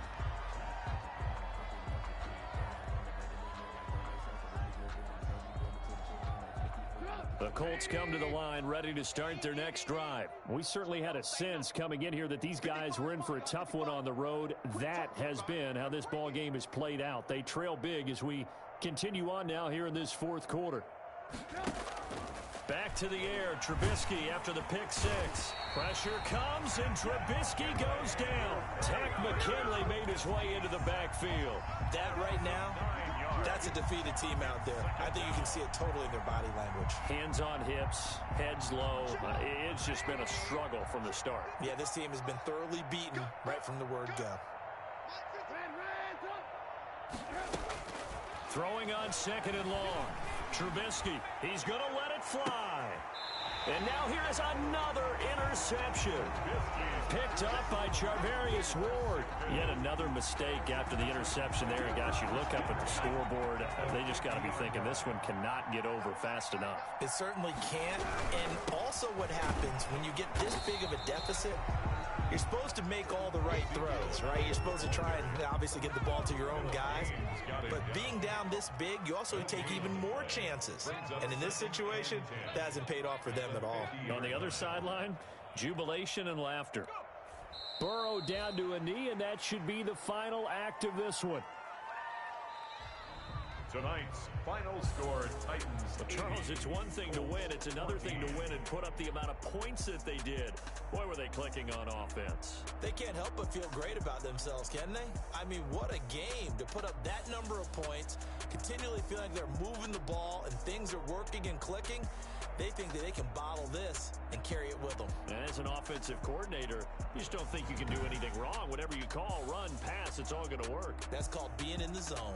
The Colts come to the line ready to start their next drive. We certainly had a sense coming in here that these guys were in for a tough one on the road. That has been how this ball game is played out. They trail big as we continue on now here in this fourth quarter. Back to the air, Trubisky after the pick six. Pressure comes, and Trubisky goes down. Takk McKinley made his way into the backfield.
That right now, that's a defeated team out there. I think you can see it totally in their body language.
Hands on hips, heads low. It's just been a struggle from the start.
Yeah, this team has been thoroughly beaten right from the word go.
Throwing on 2nd and long. Trubisky, he's going to let it fly. And now here is another interception. Picked up by Charvarius Ward. Yet another mistake after the interception there. And gosh, you look up at the scoreboard, they just got to be thinking this one cannot get over fast enough.
It certainly can't. And also what happens when you get this big of a deficit, you're supposed to make all the right throws, right? You're supposed to try and obviously get the ball to your own guys. But being down this big, you also take even more chances. And in this situation, that hasn't paid off for them at all.
On the other sideline, jubilation and laughter. Burrow down to a knee, and that should be the final act of this one.
Tonight's final score, Titans.
Charles, it's one thing to win. It's another thing to win and put up the amount of points that they did. Boy, were they clicking on offense.
They can't help but feel great about themselves, can they? I mean, what a game to put up that number of points, continually feeling like they're moving the ball and things are working and clicking. They think that they can bottle this and carry it with them.
And as an offensive coordinator, you just don't think you can do anything wrong. Whatever you call, run, pass, it's all going to work.
That's called being in the zone.